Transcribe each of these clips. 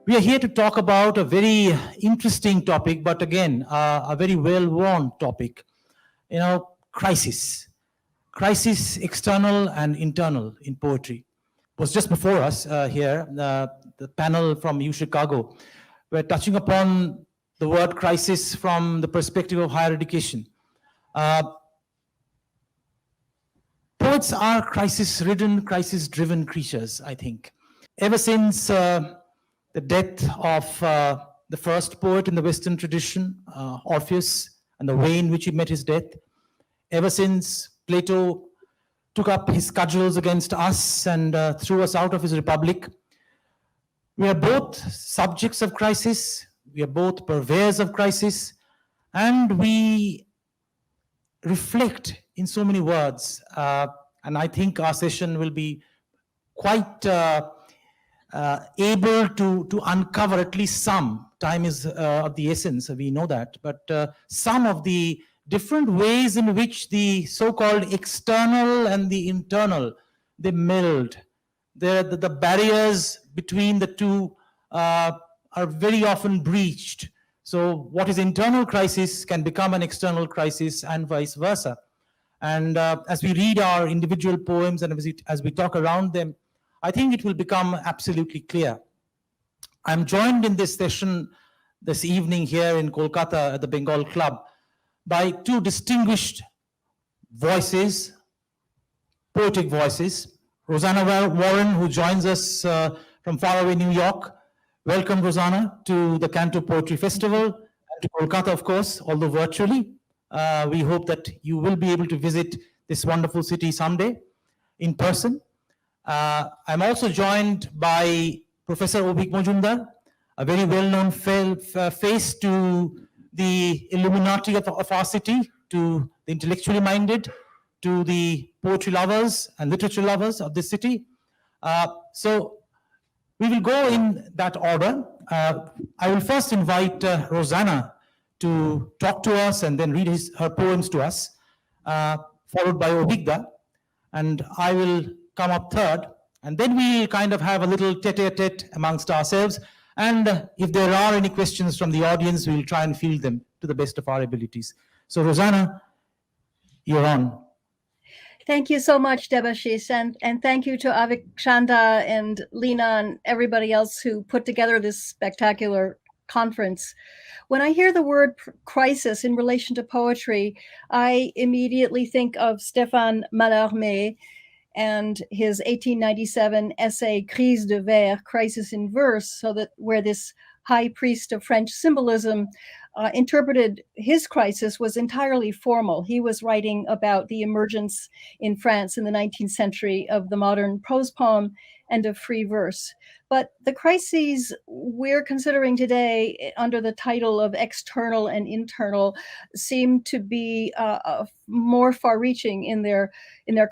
We are here to talk about a very interesting topic, but again, a very well-worn topic. Crisis. Crisis, external and internal in poetry. Was just before us here, the panel from U.Chicago. We're touching upon the word crisis from the perspective of higher education. Poets are crisis-ridden, crisis-driven creatures, I think. Ever since the death of the first poet in the Western tradition, Orpheus, and the way in which he met his death, ever since Plato took up his cudgels against us and threw us out of his republic, we are both subjects of crisis, we are both purveyors of crisis, and we reflect in so many words. And I think our session will be quite able to uncover at least some. Time is of the essence, we know that, but some of the different ways in which the so-called external and the internal, they meld. The barriers between the two are very often breached. So what is internal crisis can become an external crisis and vice versa. And as we read our individual poems and as we talk around them, I think it will become absolutely clear. I'm joined in this session this evening here in Kolkata at the Bengal Club by two distinguished voices, poetic voices. Rosanna Warren, who joins us from faraway New York. Welcome, Rosanna, to the Canto Poetry Festival, and to Kolkata, of course, although virtually. We hope that you will be able to visit this wonderful city someday in person. I'm also joined by Professor Aveek Majumdar, a very well-known face to the Illuminati of our city, to the intellectually minded, to the poetry lovers and literature lovers of this city. So we will go in that order. I will first invite Rosanna to talk to us and then read her poems to us, followed by Aveek, and I will come up third, and then we'll kind of have a little tete-a-tete amongst ourselves, and if there are any questions from the audience, we'll try and field them to the best of our abilities. So Rosanna, you're on. Thank you so much, Debasish, and thank you to Aveek Majumdar and Lena and everybody else who put together this spectacular conference. When I hear the word crisis in relation to poetry, I immediately think of Stéphane Mallarmé and his 1897 essay Crise de vers, Crisis in Verse, so that where this high priest of French symbolism interpreted his crisis was entirely formal. He was writing about the emergence in France in the 19th century of the modern prose poem and of free verse. But the crises we're considering today under the title of external and internal seem to be more far-reaching in their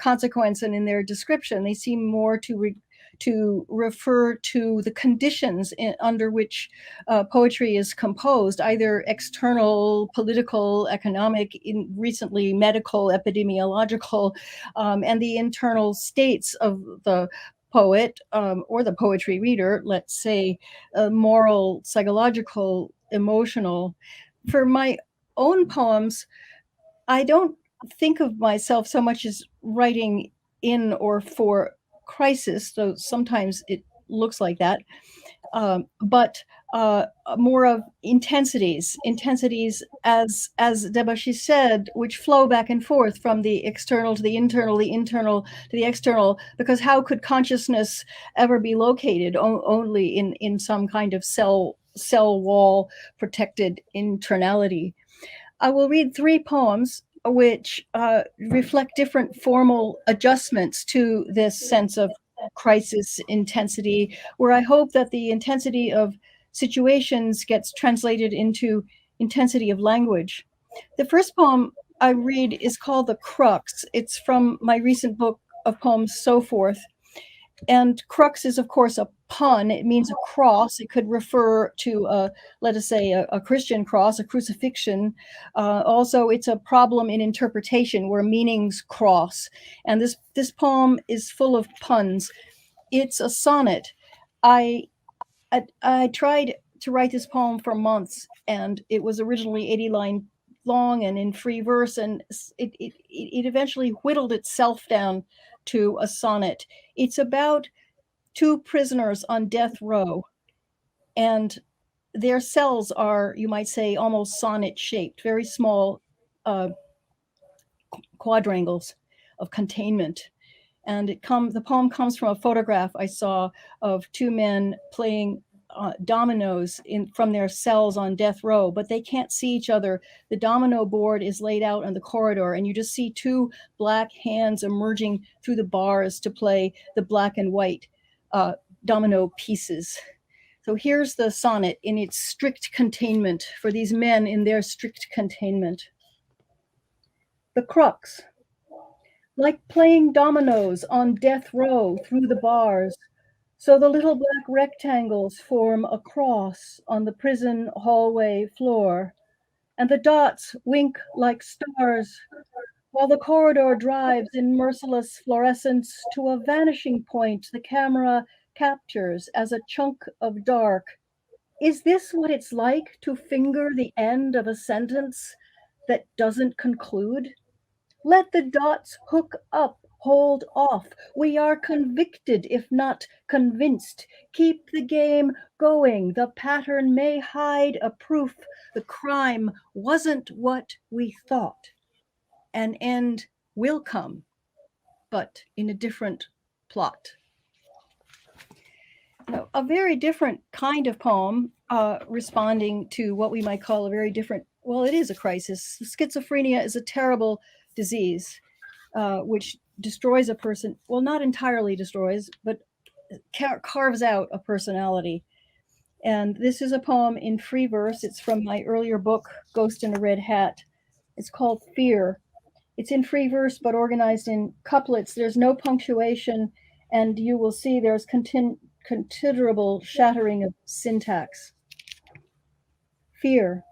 consequence and in their description. They seem more to refer to the conditions under which poetry is composed, either external, political, economic, recently medical, epidemiological, and the internal states of the poet or the poetry reader, let's say moral, psychological, emotional. For my own poems, I don't think of myself so much as writing in or for crisis, though sometimes it looks like that, but more of intensities, as Debasish said, which flow back and forth from the external to the internal to the external, because how could consciousness ever be located only in some kind of cell wall protected internality? I will read three poems which reflect different formal adjustments to this sense of crisis intensity, where I hope that the intensity of situations gets translated into intensity of language. The first poem I read is called The Crux. It's from my recent book of poems, So Forth. And crux is, of course, a pun. It means a cross. It could refer to, let us say, a Christian cross, a crucifixion. Also, it's a problem in interpretation where meanings cross. And this poem is full of puns. It's a sonnet. I I tried to write this poem for months, and it was originally 80 line long and in free verse, and it eventually whittled itself down to a sonnet. It's about two prisoners on death row, and their cells are, you might say, almost sonnet shaped, very small uh, quadrangles of containment. And the poem comes from a photograph I saw of two men playing dominoes from their cells on death row, but they can't see each other. The domino board is laid out on the corridor, and you just see two black hands emerging through the bars to play the black and white domino pieces. So here's the sonnet in its strict containment for these men in their strict containment. The crux. Like playing dominoes on death row through the bars, so the little black rectangles form a cross on the prison hallway floor, and the dots wink like stars, while the corridor drives in merciless fluorescence to a vanishing point the camera captures as a chunk of dark. Is this what it's like to finger the end of a sentence that doesn't conclude? Let the dots hook up, hold off. We are convicted, if not convinced. Keep the game going. The pattern may hide a proof the crime wasn't what we thought. An end will come, but in a different plot. Now, a very different kind of poem, responding to what we might call a very different, well, it is a crisis. Schizophrenia is a terrible disease. Which destroys a person, well, not entirely destroys, but carves out a personality. And this is a poem in free verse. It's from my earlier book, Ghost in a Red Hat. It's called Fear. It's in free verse, but organized in couplets. There's no punctuation, and you will see there's considerable shattering of syntax. Fear.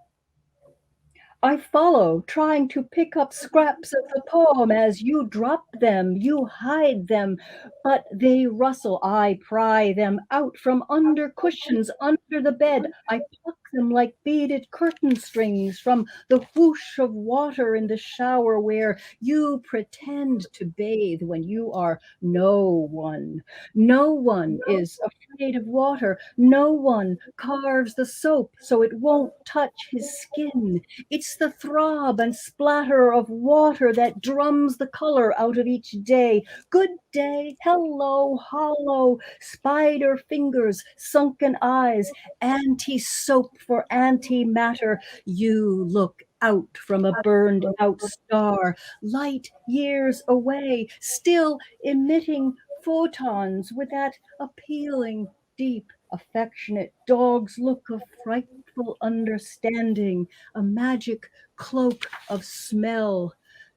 I follow, trying to pick up scraps of the poem as you drop them, you hide them, but they rustle. I pry them out from under cushions, under the bed. I pluck them like beaded curtain strings from the whoosh of water in the shower where you pretend to bathe when you are no one. No one is afraid of water. No one carves the soap so it won't touch his skin. It's the throb and splatter of water that drums the color out of each day. Good day, hello, hollow, spider fingers, sunken eyes, anti-soap for antimatter. You look out from a burned out star, light years away, still emitting photons with that appealing, deep, affectionate dog's look of frightful understanding, a magic cloak of smell.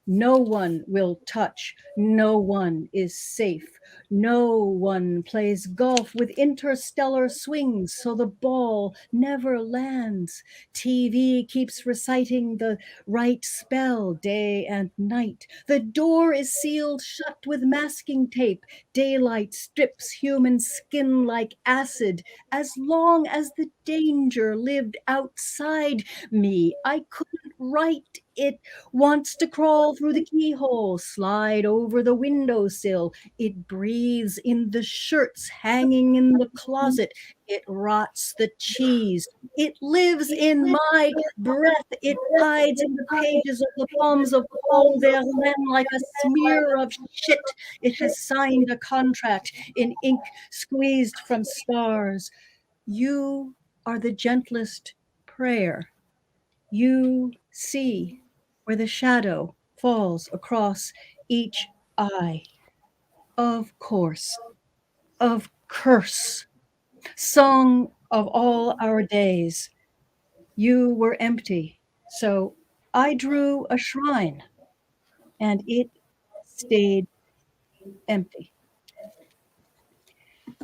No one will touch. No one is safe. No one plays golf with interstellar swings, so the ball never lands. TV keeps reciting the right spell day and night. The door is sealed shut with masking tape. Daylight strips human skin like acid. As long as the danger lived outside me, I couldn't write. It wants to crawl through the keyhole, slide over the windowsill. It breathes in the shirts hanging in the closet. It rots the cheese. It lives in my breath. It hides in the pages of the palms of Paul Verlaine like a smear of shit. It has signed a contract in ink squeezed from stars. You are the gentlest prayer. You see where the shadow falls across each eye. Of course, of curse, song of all our days. You were empty, so I drew a shrine, and it stayed empty.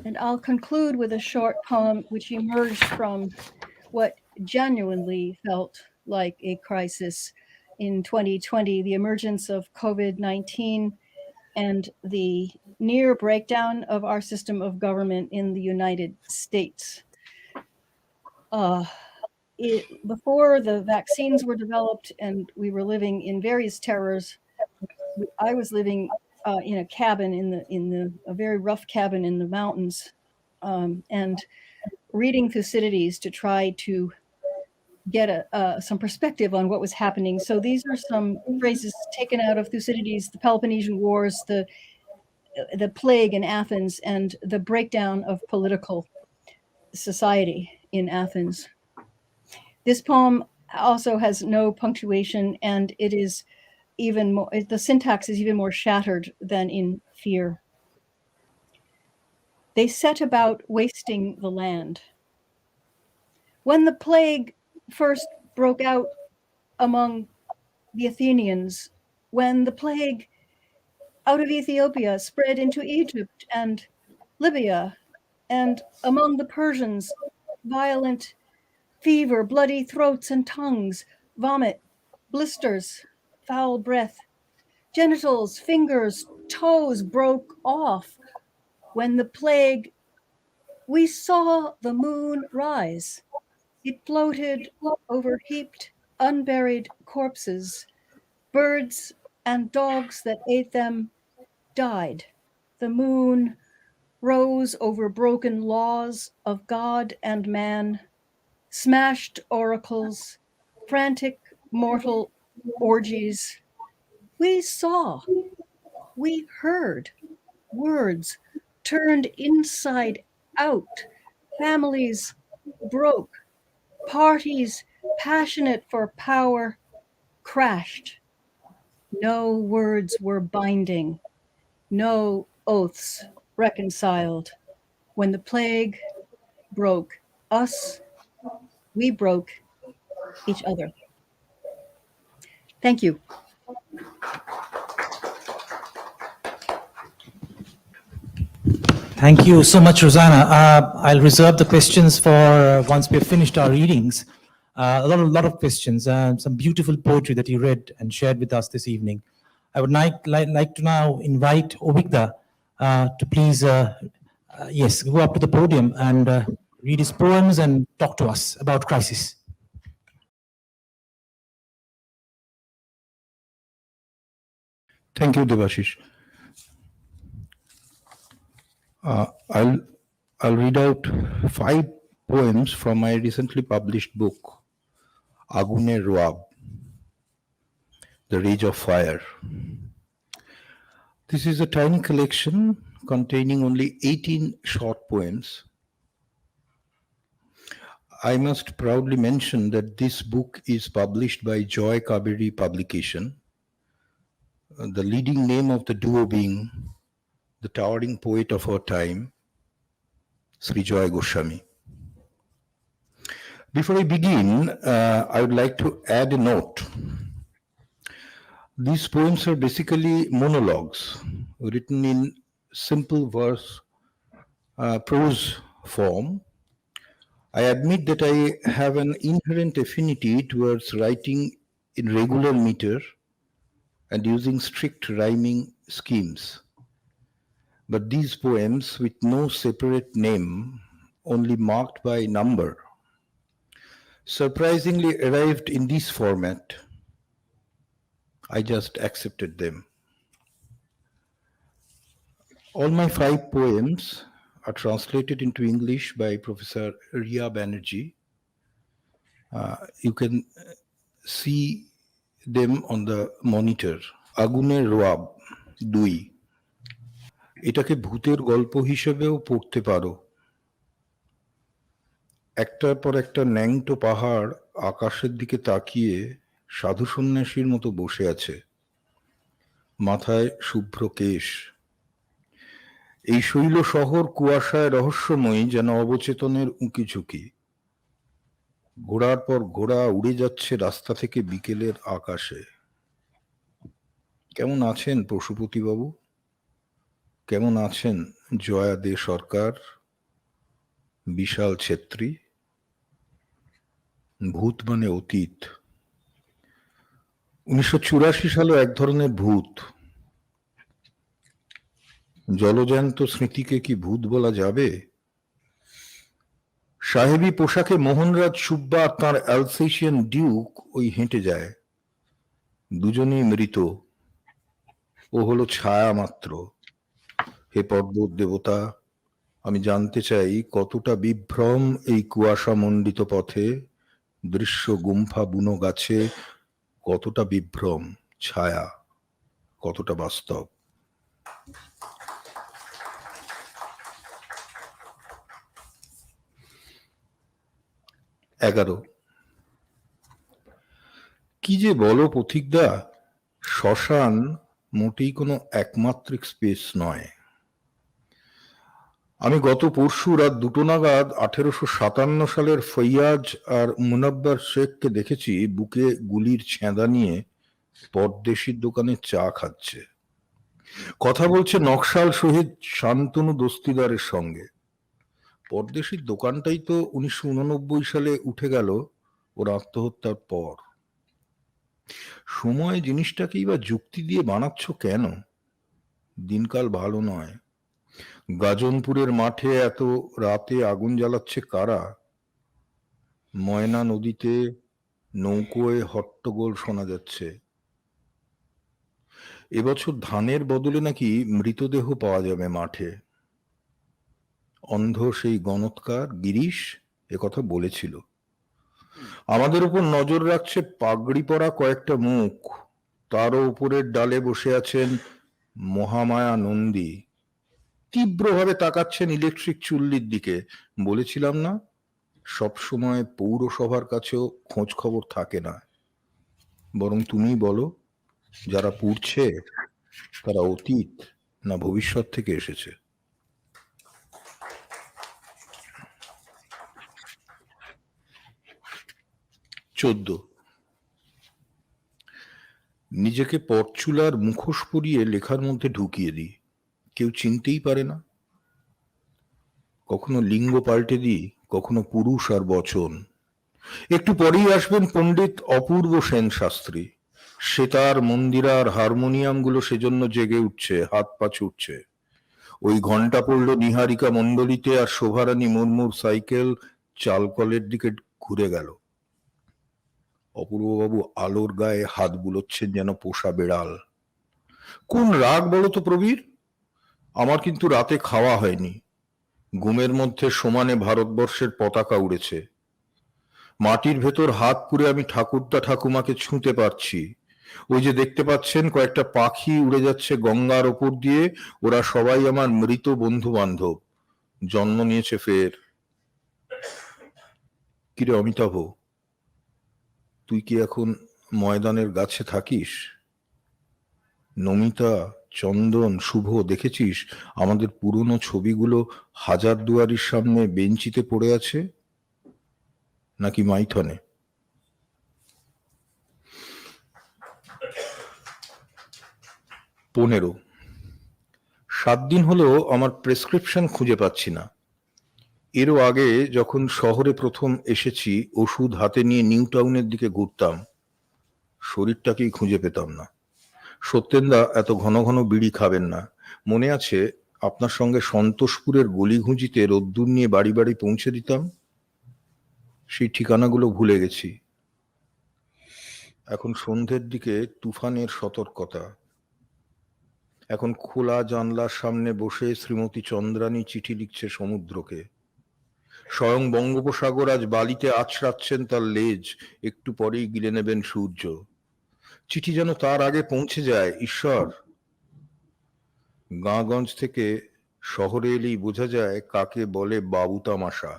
And I'll conclude with a short poem which emerged from what genuinely felt like a crisis in 2020, the emergence of COVID-19 and the near breakdown of our system of government in the United States. Before the vaccines were developed and we were living in various terrors, I was living in a cabin a very rough cabin in the mountains, and reading Thucydides to try to get some perspective on what was happening. So these are some phrases taken out of Thucydides: the Peloponnesian Wars, the plague in Athens, and the breakdown of political society in Athens. This poem also has no punctuation, and it is even more, the syntax is even more shattered than in Fear. They set about wasting the land. When the plague first broke out among the Athenians, when the plague out of Ethiopia spread into Egypt and Libya, and among the Persians, violent fever, bloody throats and tongues, vomit, blisters, foul breath, genitals, fingers, toes broke off. When the plague, we saw the moon rise. It floated over heaped, unburied corpses. Birds and dogs that ate them died. The moon rose over broken laws of God and man, smashed oracles, frantic mortal orgies. We saw, we heard words turned inside out, families broke, parties passionate for power crashed. No words were binding, no oaths reconciled. When the plague broke us, we broke each other. Thank you. Thank you so much, Rosanna. I'll reserve the questions for once we've finished our readings. A lot of questions, some beautiful poetry that you read and shared with us this evening. I would like to now invite Avik to please, yes, go up to the podium and read his poems and talk to us about Crisis. Thank you, Debasish. I'll read out 5 poems from my recently published book, Agune Roab, The Rage of Fire. This is a tiny collection containing only 18 short poems. I must proudly mention that this book is published by Joy Kaveri Publication, the leading name of the duo being the towering poet of our time, Sri Joy Goswami. Before I begin, I would like to add a note. These poems are basically monologues written in simple verse, prose form. I admit that I have an inherent affinity towards writing in regular meter and using strict rhyming schemes. But these poems, with no separate name, only marked by number, surprisingly arrived in this format. I just accepted them. All my 5 poems are translated into English by Professor Ria Banerjee. You can see them on the monitor. Agune Roab 2. এটাকে ভূতের গল্প হিসেবেও পড়তে পারো। একটার পর একটা ন্যাংটো পাহাড় আকাশের দিকে তাকিয়ে সাধু সন্ন্যাসীর মতো বসে আছে, মাথায় শুভ্র কেশ। এই শৈল শহর কুয়াশায় রহস্যময়ী, যেন অবচেতনের উঁকিঝুঁকি। ঘোড়ার পর ঘোড়া উড়ে যাচ্ছে রাস্তা থেকে বিকেলের আকাশে। কেমন আছেন পশুপতিবাবু? কেমন আছেন জয়া দে সরকার, বিশাল ছেত্রী? ভূত মানে অতীত। 1984 সালে এক ধরনের ভূত। জলজ্যান্ত স্মৃতিকে কি ভূত বলা যাবে? সাহেবী পোশাকে মোহনরাজ সুব্বা আর তাঁর অ্যালসেশিয়ান ডিউক ওই হেঁটে যায়। দুজনেই মৃত, ও হলো ছায়া মাত্র। হে পর্বত দেবতা, আমি জানতে চাই কতটা বিভ্রম এই কুয়াশা মণ্ডিত পথে, দৃশ্য গুম্ফা বুনো গাছে, কতটা বিভ্রম ছায়া, কতটা বাস্তব। এগারো, কি যে বলো পথিকদা, শ্মশান মোটেই কোনো একমাত্রিক স্পেস নয়। আমি গত পরশু রাত 2টো নাগাদ 1857 সালের ফৈয়াজ আর মুনাব্বার শেখকে দেখেছি বুকে গুলির ছেঁদা নিয়ে পরদেশির দোকানে চা খাচ্ছে, কথা বলছে নকশাল শহীদ শান্তনু দস্তিদারের সঙ্গে। পরদেশির দোকানটাই তো 1989 সালে উঠে গেল ওর আত্মহত্যার পর। সময় জিনিসটাকেই বা যুক্তি দিয়ে বানাচ্ছ কেন? দিনকাল ভালো নয়। গাজনপুরের মাঠে এত রাতে আগুন জ্বালাচ্ছে কারা? ময়না নদীতে নৌকোয় হট্টগোল শোনা যাচ্ছে। এবছর ধানের বদলে নাকি মৃতদেহ পাওয়া যাবে মাঠে। অন্ধ সেই গণৎকার গিরিশ একথা বলেছিল। আমাদের উপর নজর রাখছে পাগড়ি পরা কয়েকটা মুখ, তারও উপরের ডালে বসে আছেন মহামায়া নন্দী, তীব্রভাবে তাকাচ্ছেন ইলেকট্রিক চুল্লির দিকে। বলেছিলাম না, সবসময় পৌরসভার কাছেও খোঁজ খবর থাকে না। বরং তুমি বলো, যারা পুড়ছে তারা অতীত না ভবিষ্যৎ থেকে এসেছে? 14, নিজেকে পরচুলার মুখোশ পরিয়ে লেখার মধ্যে ঢুকিয়ে দিই, কেউ চিনতেই পারে না। কখনো লিঙ্গ পাল্টে দিই, কখনো পুরুষ আর বচন। একটু পরেই আসবেন পণ্ডিত অপূর্ব সেন শাস্ত্রী। সেতার, মন্দিরার, হারমোনিয়াম গুলো সেজন্য জেগে উঠছে, হাত পা ছুটছে। ওই ঘন্টা পড়লো নিহারিকা মণ্ডলীতে, আর শোভারানী মুর্মুর সাইকেল চালকলের দিকে ঘুরে গেল। অপূর্ববাবু আলোর গায়ে হাত বুলোচ্ছেন যেন পোষা বেড়াল। কোন রাগ বলো তো প্রবীর? আমার কিন্তু রাতে খাওয়া হয়নি। ঘুমের মধ্যে সমানে ভারতবর্ষের পতাকা উড়েছে। মাটির ভেতর হাত পুরে আমি ঠাকুরদা ঠাকুমাকে ছুঁতে পারছি। ওই যে দেখতে পাচ্ছেন কয়েকটা পাখি উড়ে যাচ্ছে গঙ্গার ওপর দিয়ে, ওরা সবাই আমার মৃত বন্ধু বান্ধব, জন্ম নিয়েছে ফের। কিরে অমিতাভ, তুই কি এখন ময়দানের গাছে থাকিস? নমিতা, চন্দন, শুভ, দেখেছিস আমাদের পুরনো ছবিগুলো হাজারদুয়ারির সামনে বেঞ্চিতে পড়ে আছে, নাকি মাইথনে? 15, 7 দিন হলো আমার প্রেসক্রিপশন খুঁজে পাচ্ছি না। এরও আগে যখন শহরে প্রথম এসেছি, ওষুধ হাতে নিয়ে নিউ টাউনের দিকে ঘুরতাম, শরীরটাকেই খুঁজে পেতাম না। সত্যেনদা এত ঘন ঘন বিড়ি খাবেন না। মনে আছে আপনার সঙ্গে সন্তোষপুরের গলিঘুঁজিতে রোদ্দুর নিয়ে বাড়ি বাড়ি পৌঁছে দিতাম? সেই ঠিকানাগুলো ভুলে গেছি। এখন সন্ধ্যের দিকে তুফানের সতর্কতা। এখন খোলা জানলার সামনে বসে শ্রীমতী চন্দ্রানী চিঠি লিখছে সমুদ্রকে। স্বয়ং বঙ্গোপসাগর আজ বালিতে আছড়াচ্ছেন তার লেজ, একটু পরেই গিলে নেবেন সূর্য। চিঠি যেন তার আগে পৌঁছে যায়। ঈশ্বর, গাঁগঞ্জ থেকে শহরে এলেই বোঝা যায় কাকে বলে বাবু তামাশা,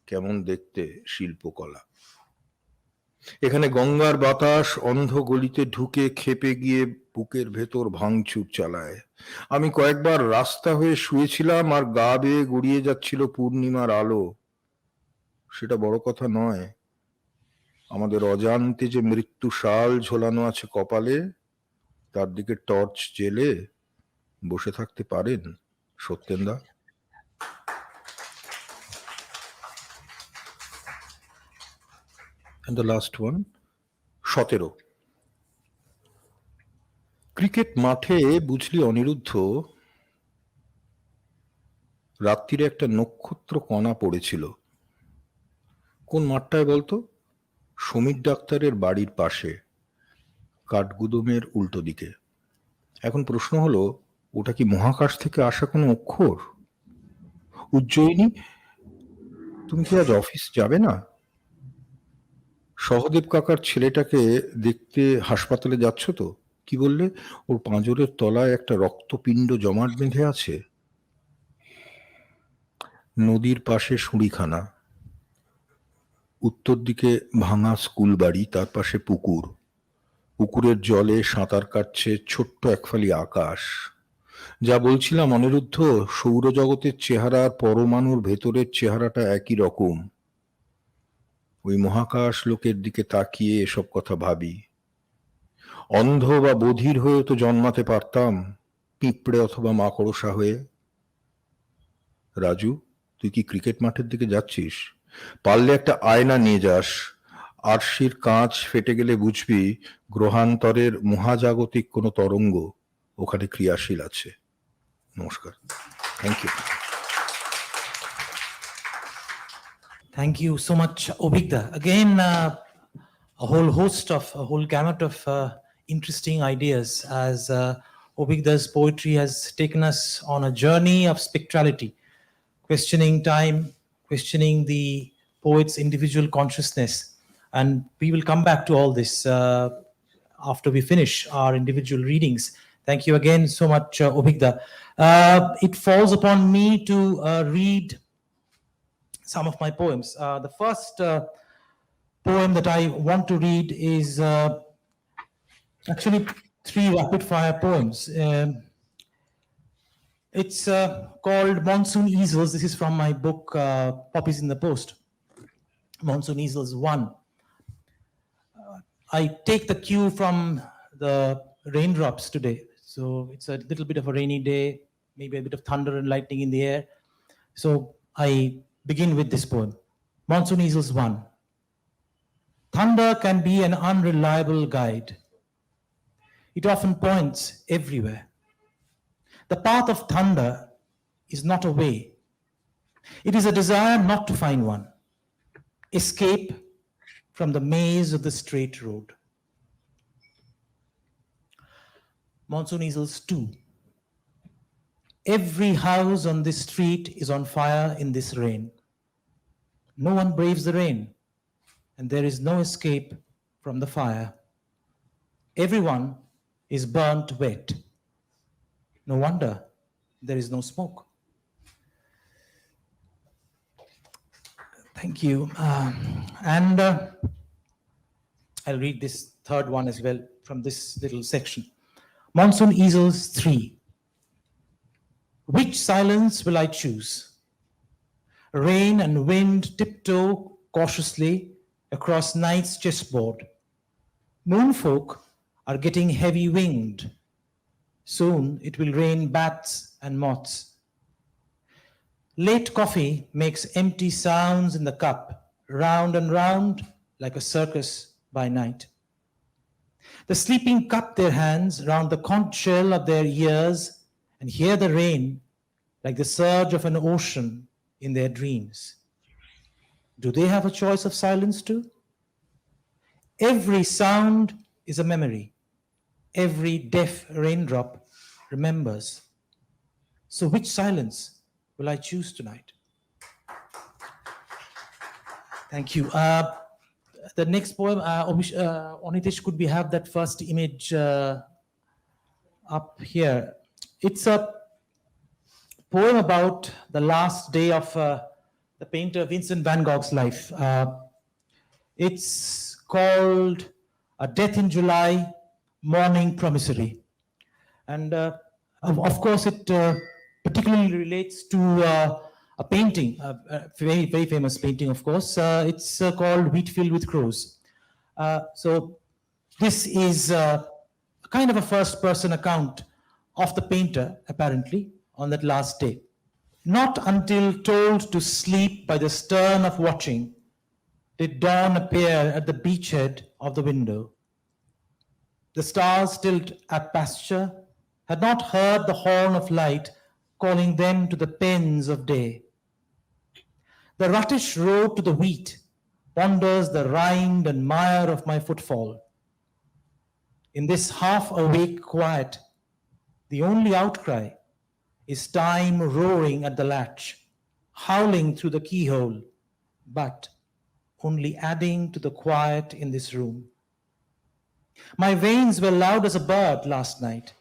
কেমন দেখতে শিল্পকলা। এখানে গঙ্গার বাতাস অন্ধ গলিতে ঢুকে খেপে গিয়ে বুকের ভেতর ভাঙচুর চালায়। আমি কয়েকবার রাস্তা হয়ে শুয়েছিলাম আর গা বেয়ে গড়িয়ে যাচ্ছিল পূর্ণিমার আলো। সেটা বড় কথা নয়। আমাদের অজান্তে যে মৃত্যু শাল ঝোলানো আছে কপালে, তার দিকে টর্চ জেলে বসে থাকতে পারেন সত্যেনদা? And the last one, 17, cricket মাঠে বুঝলি অনিরুদ্ধ, রাত্রিরে একটা নক্ষত্র কণা পড়েছিল। কোন মাঠটায় বলতো? সমীর ডাক্তারের বাড়ির পাশে, কাঠগুদমের উল্টো দিকে। এখন প্রশ্ন হলো, ওটা কি মহাকাশ থেকে আসা কোনো অক্ষর? উজ্জয়িনী, তুমি কি আজ অফিস যাবে না? সহদেব কাকার ছেলেটাকে দেখতে হাসপাতালে যাচ্ছ তো? কি বললে? ওর পাঁজরের তলায় একটা রক্তপিণ্ড জমাট বেঁধে আছে। নদীর পাশে সুঁড়িখানা, উত্তর দিকে ভাঙা স্কুল বাড়ি, তার পাশে পুকুর। পুকুরের জলে সাঁতার কাটছে ছোট্ট একফালি আকাশ। যা বলছিলাম অনিরুদ্ধ, সৌরজগতের চেহারা আর পরমাণুর ভেতরের চেহারাটা একই রকম। ওই মহাকাশ লোকের দিকে তাকিয়ে এসব কথা ভাবি। অন্ধ বা বধির হয়ে তো জন্মাতে পারতাম, পিঁপড়ে অথবা মাকড়সা হয়ে। রাজু, তুই কি ক্রিকেট মাঠের দিকে যাচ্ছিস? পারলে একটা আয়না নিয়ে যাস। আরশির কাঁচ ফেটে গেলে বুঝবি গ্রহান্তরের মহাজাগতিক কোনো তরঙ্গ ওখানে ক্রিয়াশীল আছে। নমস্কার। Thank you. Thank you so much, Obigda. Again, a whole gamut of interesting ideas as Obigda's poetry has taken us on a journey of spectrality, questioning time, questioning the poet's individual consciousness. And we will come back to all this after we finish our individual readings. Thank you again so much, Obigda. It falls upon me to read some of my poems. The first poem that I want to read is actually 3 rapid fire poems. It's called Monsoon Easels. This is from my book, Poppies in the Post. Monsoon Easels 1. I take the cue from the raindrops today. So it's a little bit of a rainy day, maybe a bit of thunder and lightning in the air. So I begin with this poem. Monsoon Easels 1. Thunder can be an unreliable guide. It often points everywhere. The path of thunder is not a way. It is a desire not to find one. Escape from the maze of the straight road. Monsoon Easels 2. Every house on this street is on fire in this rain. No one braves the rain, and there is no escape from the fire. Everyone is burnt wet. No wonder there is no smoke. Thank you. I'll read this third one as well from this little section. Monsoon Easels 3. Which silence will I choose? Rain and wind tiptoe cautiously across night's chessboard. Moonfolk are getting heavy-winged. Soon it will rain bats and moths. Late coffee makes empty sounds in the cup, round and round like a circus by night. The sleeping cup their hands round the conch shell of their ears and hear the rain like the surge of an ocean in their dreams. Do they have a choice of silence too? Every sound is a memory. Every deaf raindrop remembers. So which silence will I choose tonight? Thank you. The next poem, Onitesh, could we have that first image up here? It's a poem about the last day of the painter Vincent van Gogh's life. It's called A Death in July, Morning Promissory. And of course, it particularly relates to a painting, a very, very famous painting, of course. It's called Wheat Field with Crows. So this is kind of a first-person account of the painter, apparently, on that last day. Not until told to sleep by the stern of watching did dawn appear at the beachhead of the window. The stars still at pasture had not heard the horn of light calling them to the pens of day. The ruttish road to the wheat ponders the rind and mire of my footfall. In this half-awake quiet, the only outcry is time roaring at the latch, howling through the keyhole, but only adding to the quiet in this room. My veins were loud as a bird last night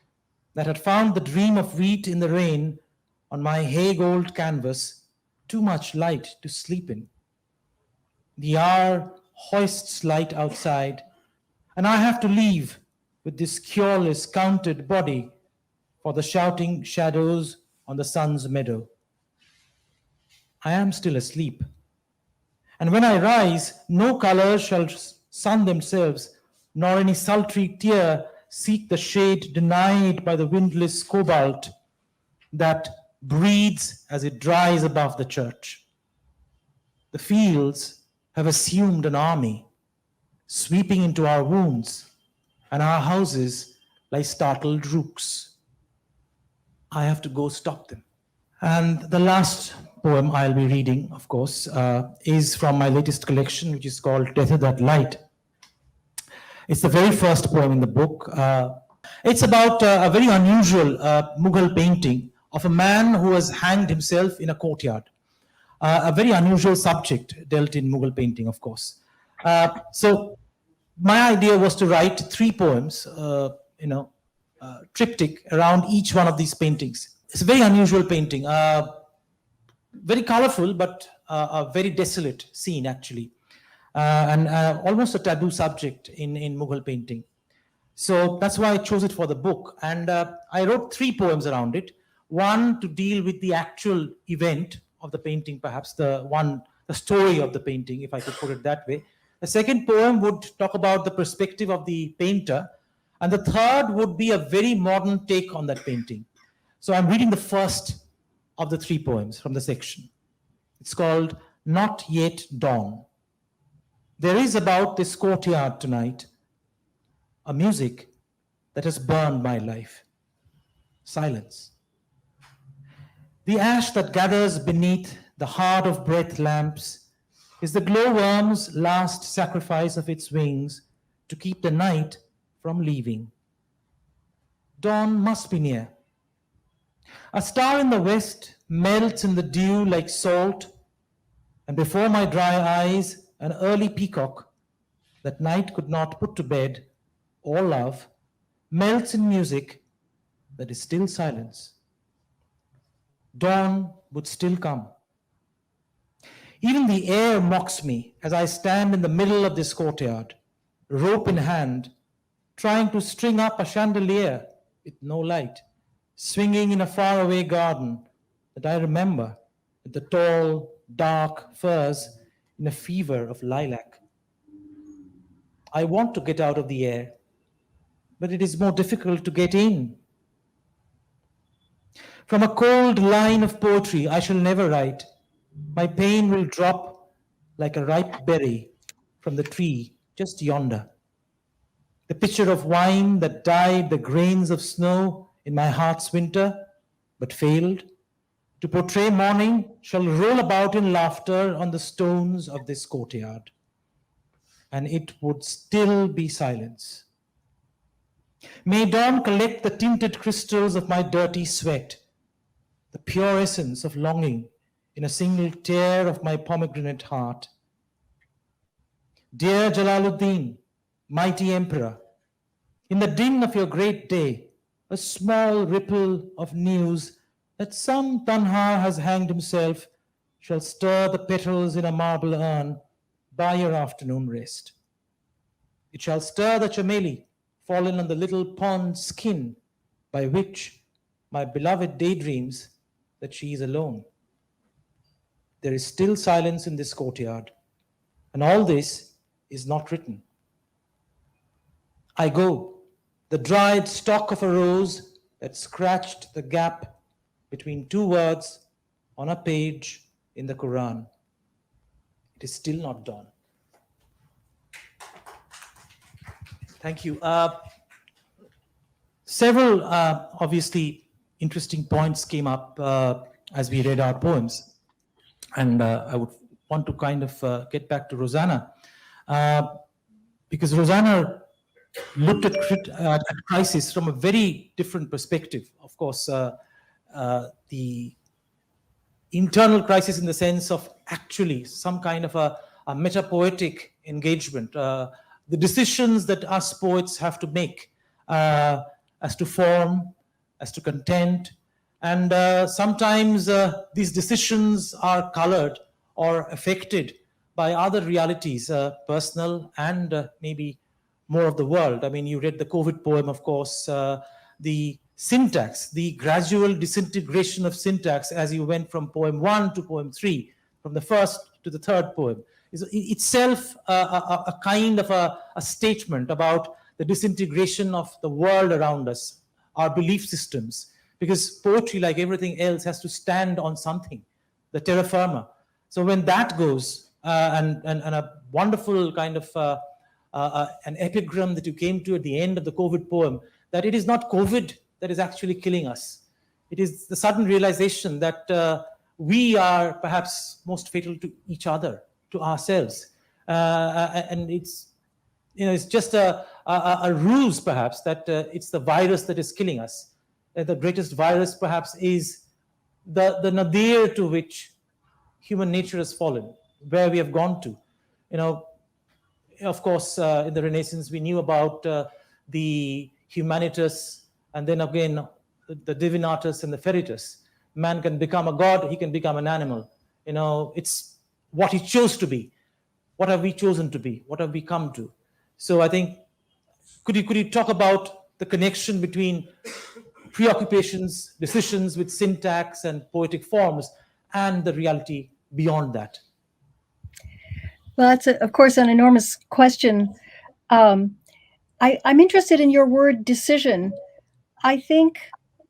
that had found the dream of wheat in the rain on my hay-gold canvas too much light to sleep in. The hour hoists light outside, and I have to leave with this cureless, counted body for the shouting shadows on the sun's meadow. I am still asleep. And when I rise, no colors shall sun themselves, nor any sultry tear seek the shade denied by the windless cobalt that breathes as it dries above the church. The fields have assumed an army, sweeping into our wounds, and our houses lie startled rooks. I have to go stop them. And the last poem I'll be reading, of course, is from my latest collection, which is called Death of That Light. It's the very first poem in the book. It's about a very unusual Mughal painting of a man who has hanged himself in a courtyard. A very unusual subject dealt in Mughal painting, of course. So my idea was to write 3 poems, triptych around each one of these paintings. It's a very unusual painting, very colorful, but a very desolate scene, actually, and almost a taboo subject in Mughal painting. So that's why I chose it for the book. And I wrote 3 poems around it. One to deal with the actual event of the painting, perhaps the story of the painting, if I could put it that way. The second poem would talk about the perspective of the painter. And the third would be a very modern take on that painting. So I'm reading the first of the 3 poems from the section. It's called Not Yet Dawn. There is about this courtyard tonight a music that has burned my life. Silence. The ash that gathers beneath the hard of breath lamps is the glowworm's last sacrifice of its wings to keep the night from leaving. Dawn must be near. A star in the west melts in the dew like salt, and before my dry eyes, an early peacock that night could not put to bed or love melts in music that is still silence. Dawn would still come. Even the air mocks me as I stand in the middle of this courtyard, rope in hand, trying to string up a chandelier with no light, swinging in a faraway garden that I remember with the tall, dark firs in a fever of lilac. I want to get out of the air, but it is more difficult to get in. From a cold line of poetry I shall never write. My pain will drop like a ripe berry from the tree just yonder. The pitcher of wine that dyed the grains of snow in my heart's winter, but failed to portray morning, shall roll about in laughter on the stones of this courtyard. And it would still be silence. May dawn collect the tinted crystals of my dirty sweat, the pure essence of longing in a single tear of my pomegranate heart. Dear Jalaluddin, mighty emperor, in the din of your great day, a small ripple of news that some Tanha has hanged himself shall stir the petals in a marble urn by your afternoon rest. It shall stir the chameli fallen on the little pond skin by which my beloved daydreams that she is alone. There is still silence in this courtyard, and all this is not written. I go, the dried stalk of a rose that scratched the gap between 2 words on a page in the Quran. It is still not dawn. Thank you. Several, obviously, interesting points came up as we read our poems. And I would want to kind of get back to Rosanna, because Rosanna looked at crisis from a very different perspective. Of course, the internal crisis in the sense of actually some kind of a meta-poetic engagement, the decisions that us poets have to make as to form, as to content, and sometimes these decisions are colored or affected by other realities, personal and maybe more of the world. I mean, you read the COVID poem, of course, the syntax, the gradual disintegration of syntax as you went from poem 1 to poem 3, from the first to the third poem, is itself a kind of a statement about the disintegration of the world around us, our belief systems, because poetry, like everything else, has to stand on something, the terra firma. So when that goes, and a wonderful kind of an epigram that you came to at the end of the COVID poem, that it is not COVID that is actually killing us. It is the sudden realization that we are perhaps most fatal to each other, to ourselves. And it's, you know, it's just a ruse perhaps that it's the virus that is killing us. The greatest virus perhaps is the nadir to which human nature has fallen, where we have gone to. You know, of course, in the Renaissance, we knew about the humanitas, and then again, the divinatus and the feritas. Man can become a god, he can become an animal. You know, it's what he chose to be. What have we chosen to be? What have we come to? So I think, could you talk about the connection between preoccupations, decisions with syntax and poetic forms, and the reality beyond that? Well, that's, of course, an enormous question. I'm interested in your word decision. I think,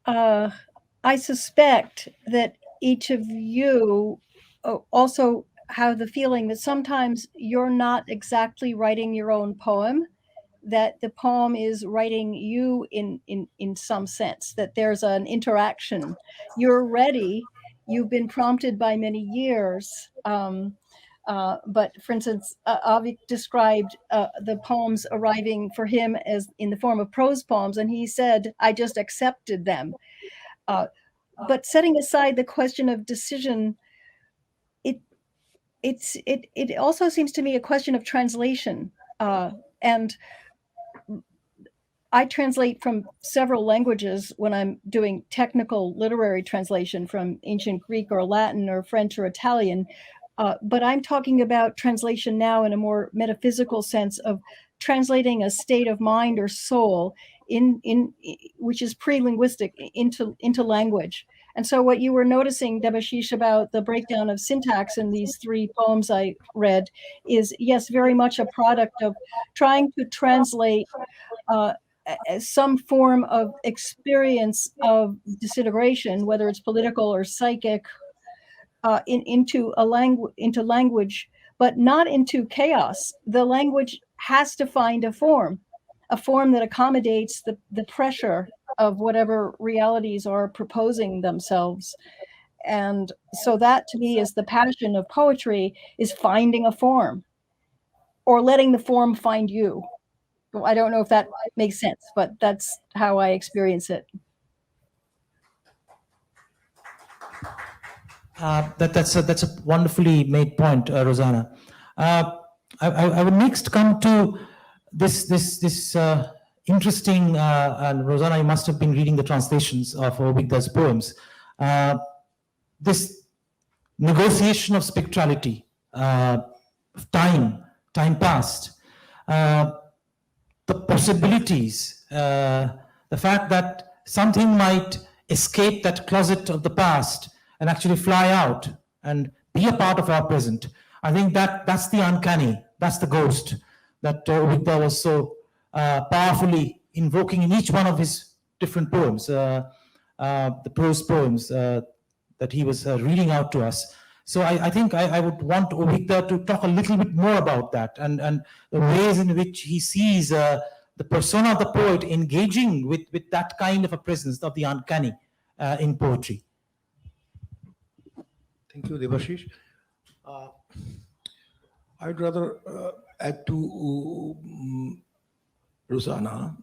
I suspect that each of you also have the feeling that sometimes you're not exactly writing your own poem, that the poem is writing you in some sense, that there's an interaction. You're ready, you've been prompted by many years. But for instance, Aveek described the poems arriving for him as in the form of prose poems, and he said, I just accepted them. But setting aside the question of decision, it also seems to me a question of translation. And I translate from several languages when I'm doing technical literary translation from ancient Greek or Latin or French or Italian. But I'm talking about translation now in a more metaphysical sense of translating a state of mind or soul which is pre-linguistic into language. And so what you were noticing, Debashish, about the breakdown of syntax in these three poems I read is, yes, very much a product of trying to translate some form of experience of disintegration, whether it's political or psychic, into language, but not into chaos. The language has to find a form that accommodates the pressure of whatever realities are proposing themselves. And so that, to me, is the passion of poetry, is finding a form or letting the form find you. Well, I don't know if that makes sense, but that's how I experience it. That's a wonderfully made point, Rosanna. I would next come to this interesting, and Rosanna, you must have been reading the translations of Avigdar's poems. This negotiation of spectrality, time past, the possibilities, the fact that something might escape that closet of the past and actually fly out and be a part of our present. I think that's the uncanny, that's the ghost that Avigdar was so powerfully invoking in each one of his different poems, the prose poems that he was reading out to us. So I think I would want Avigdar to talk a little bit more about that and the ways in which he sees the persona of the poet engaging with that kind of a presence of the uncanny in poetry. Thank you, Debashish. I'd rather add to Rosanna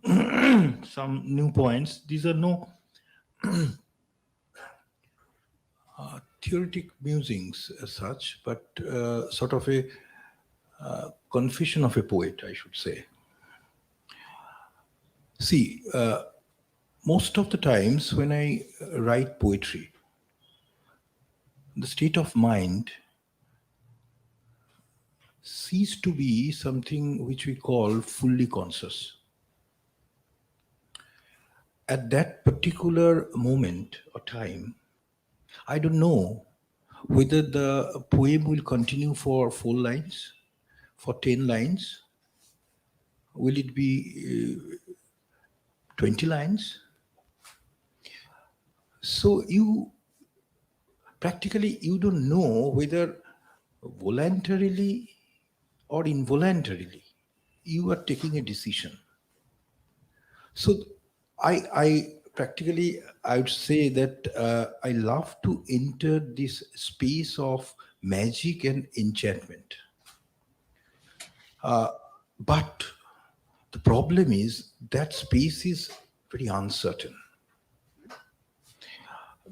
some new points. These are no theoretic musings as such, but sort of a confession of a poet, I should say. See, most of the times when I write poetry, the state of mind ceases to be something which we call fully conscious. At that particular moment or time, I don't know whether the poem will continue for 4 lines, for 10 lines, will it be 20 lines? So you practically you don't know whether voluntarily or involuntarily you are taking a decision. So I practically I would say that I love to enter this space of magic and enchantment. But the problem is that space is very uncertain.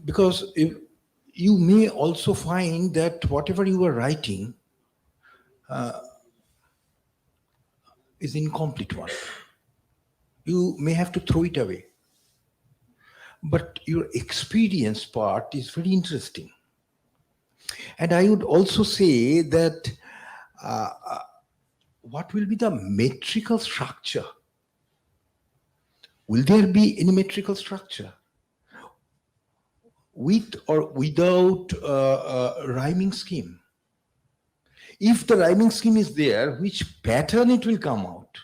Because if you may also find that whatever you are writing is incomplete one. You may have to throw it away. But your experience part is very interesting. And I would also say that what will be the metrical structure? Will there be any metrical structure? With or without rhyming scheme? If the rhyming scheme is there, which pattern it will come out?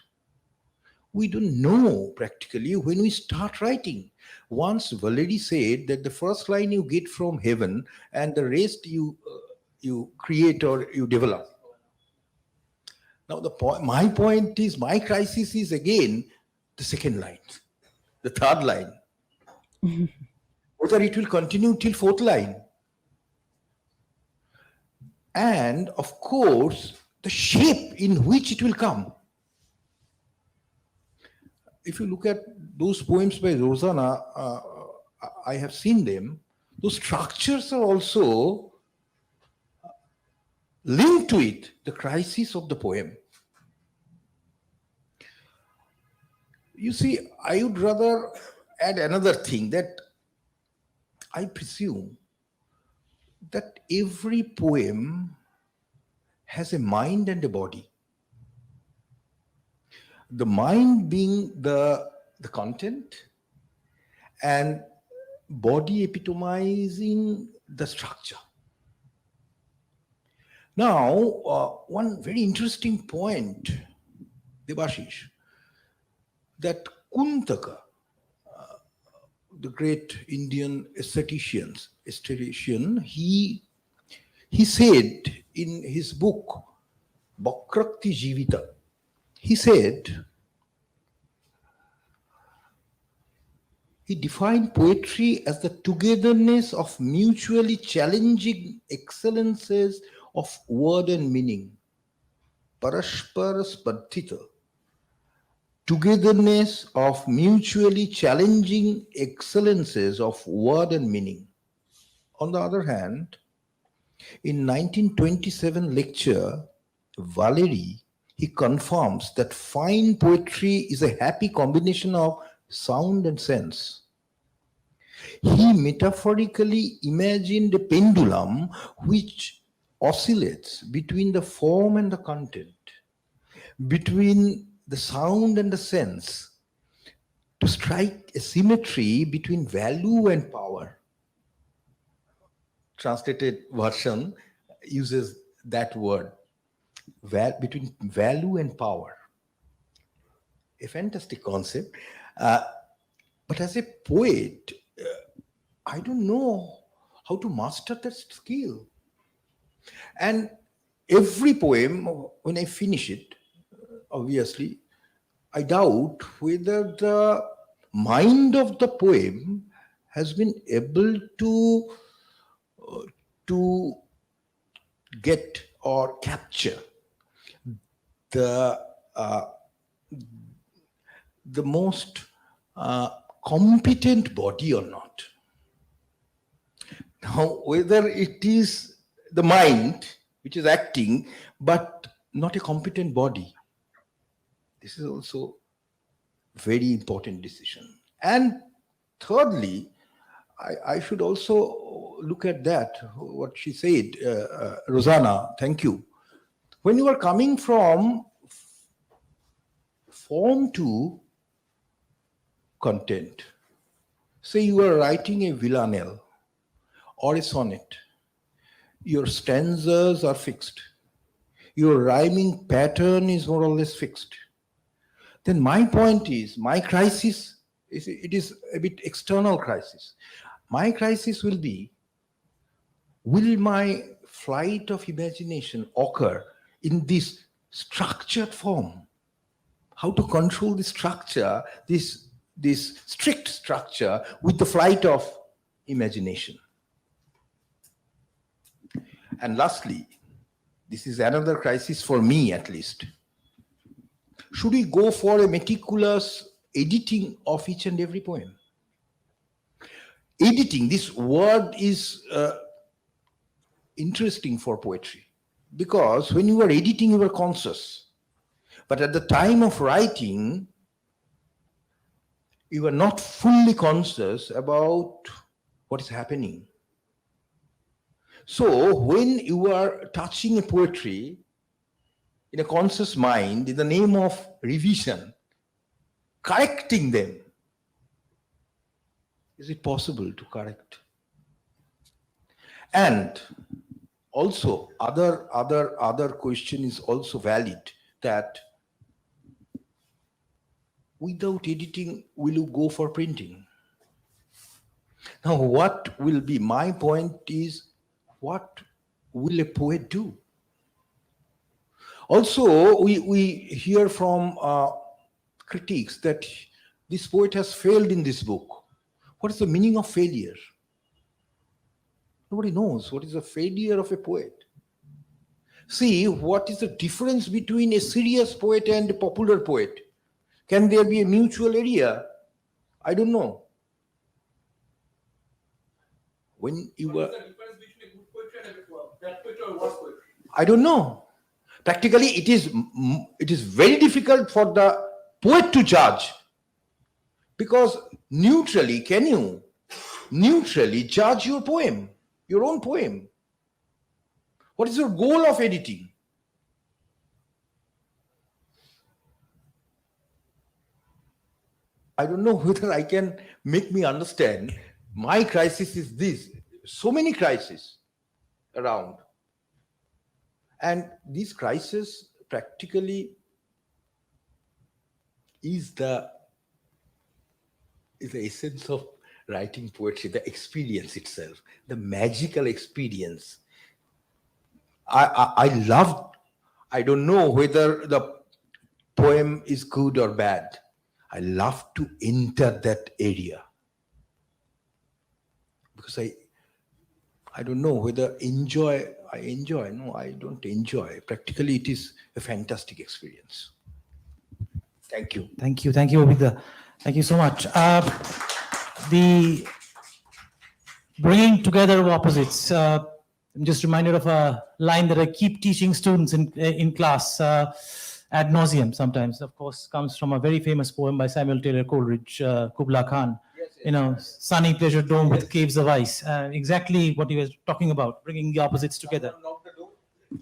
We don't know practically when we start writing. Once Valerie said that the first line you get from heaven and the rest you create or you develop. Now my point is, my crisis is again the second line, the third line. Whether it will continue till 4th line. And of course, the shape in which it will come. If you look at those poems by Rosanna, I have seen them. Those structures are also linked to it, the crisis of the poem. You see, I would rather add another thing, that I presume that every poem has a mind and a body. The mind being the content and body epitomizing the structure. Now, one very interesting point, Debasish, that Kuntaka, the great Indian aesthetician, he said in his book, Bhakrakti Jivita, he said, he defined poetry as the togetherness of mutually challenging excellences of word and meaning. Parashpar Spardhita. Togetherness of mutually challenging excellences of word and meaning. On the other hand, in 1927 lecture, Valery, he confirms that fine poetry is a happy combination of sound and sense. He metaphorically imagined a pendulum which oscillates between the form and the content, between the sound and the sense, to strike a symmetry between value and power. Translated version uses that word, between value and power. A fantastic concept. But as a poet, I don't know how to master that skill. And every poem, when I finish it, obviously, I doubt whether the mind of the poem has been able to get or capture the most competent body or not. Now, whether it is the mind which is acting, but not a competent body, this is also very important decision. And thirdly, I should also look at that, what she said, Rosanna, thank you. When you are coming from form to content, say you are writing a villanelle or a sonnet, your stanzas are fixed, your rhyming pattern is more or less fixed. Then my point is, my crisis, it is a bit external crisis. My crisis will be, will my flight of imagination occur in this structured form? How to control the structure, this strict structure with the flight of imagination. And lastly, this is another crisis for me at least. Should we go for a meticulous editing of each and every poem? Editing, this word is interesting for poetry, because when you are editing, you are conscious. But at the time of writing, you are not fully conscious about what is happening. So when you are touching a poetry in a conscious mind, in the name of revision, correcting them, is it possible to correct? And also, other question is also valid, that without editing, will you go for printing? Now, what will be, my point is, what will a poet do? Also, we hear from critics that this poet has failed in this book. What is the meaning of failure? Nobody knows what is the failure of a poet. See, what is the difference between a serious poet and a popular poet? Can there be a mutual area? I don't know. When you were, what is the difference between a good poetry and a bad poetry or worse poetry? I don't know. Practically, it is very difficult for the poet to judge, because neutrally, can you neutrally judge your poem, your own poem? What is your goal of editing? I don't know whether I can make me understand. My crisis is this. So many crises around. And this crisis practically is the essence of writing poetry, the experience itself, the magical experience. I don't know whether the poem is good or bad. I love to enter that area, because I don't know whether I enjoy. No, I don't enjoy. Practically, it is a fantastic experience. Thank you. Thank you, Aveek. Thank you so much. The bringing together of opposites. I'm just reminded of a line that I keep teaching students in class ad nauseum sometimes. Of course, comes from a very famous poem by Samuel Taylor Coleridge, Kubla Khan. Yes. Sunny pleasure dome with caves of ice. Exactly what he was talking about, bringing the opposites together.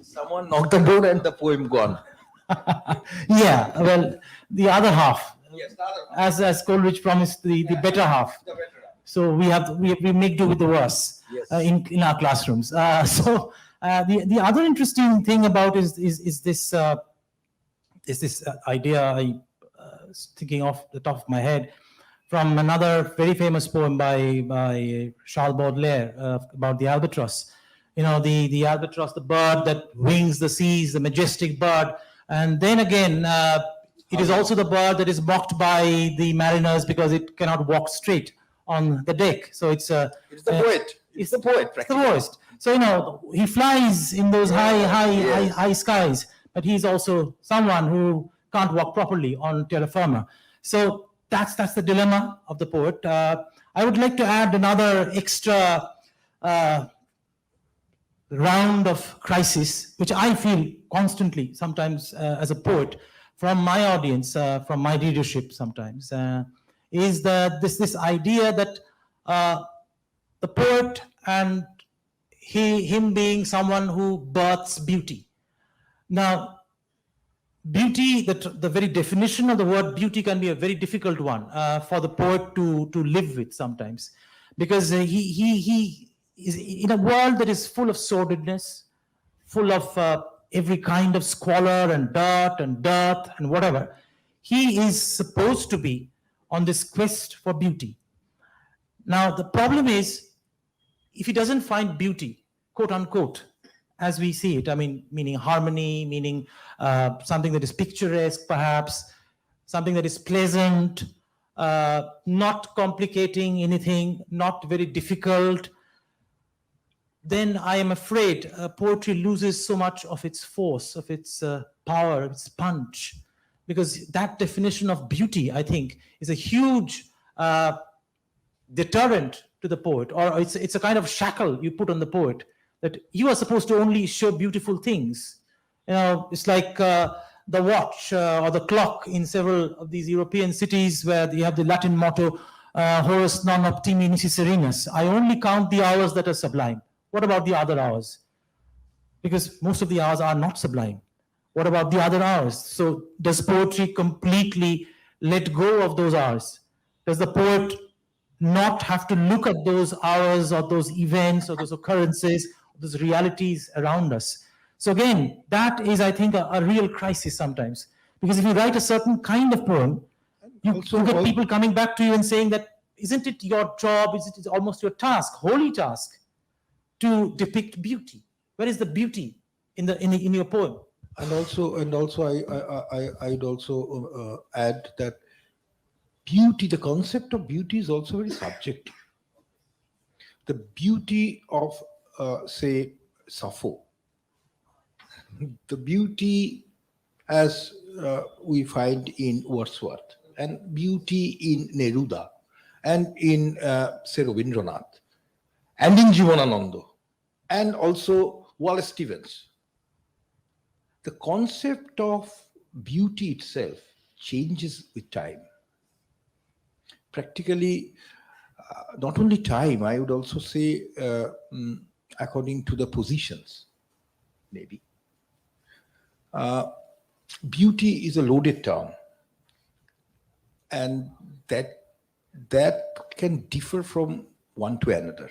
Someone knocked the door and the poem gone. Yeah, well, the other half. Yes, the other half. As Coleridge promised, the better half. The better half. So we make do with the worse. Yes. In our classrooms. So the other interesting thing about is this idea I thinking off the top of my head from another very famous poem by Charles Baudelaire about the albatross. The albatross, the bird that wings the seas, the majestic bird. And then again, it is also the bird that is mocked by the mariners because it cannot walk straight on the deck. So it's the poet. It's the poet, It's the practically. poet. So, he flies in those high skies, but he's also someone who can't walk properly on terra firma. So that's the dilemma of the poet. I would like to add another extra round of crisis, which I feel constantly sometimes as a poet from my audience, from my readership sometimes, is this idea that the poet and him being someone who births beauty. Now, beauty, the very definition of the word beauty can be a very difficult one for the poet to live with sometimes, because he is in a world that is full of sordidness, full of every kind of squalor and dirt and dearth and whatever. He is supposed to be on this quest for beauty. Now, the problem is, if he doesn't find beauty, quote unquote, as we see it, I mean, meaning harmony, meaning something that is picturesque, perhaps, something that is pleasant, not complicating anything, not very difficult, then I am afraid poetry loses so much of its force, of its power, its punch, because that definition of beauty, I think, is a huge deterrent to the poet, or it's a kind of shackle you put on the poet, that you are supposed to only show beautiful things. It's like the watch or the clock in several of these European cities where you have the Latin motto, Horus non optimi nisi serenus. I only count the hours that are sublime. What about the other hours? Because most of the hours are not sublime. What about the other hours? So does poetry completely let go of those hours? Does the poet not have to look at those hours or those events or those occurrences, those realities around us? So again, that is, I think, a real crisis sometimes. Because if you write a certain kind of poem, you get people coming back to you and saying that, isn't it your job, is it almost your task, holy task, to depict beauty? Where is the beauty in your poem? And also, I'd also add that beauty, the concept of beauty is also very subjective. The beauty of, say, Sappho, the beauty as we find in Wordsworth, and beauty in Neruda, and in, say, Rabindranath, and in Jivanananda, and also Wallace Stevens. The concept of beauty itself changes with time. Practically, not only time, I would also say according to the positions, maybe. Beauty is a loaded term, and that can differ from one to another.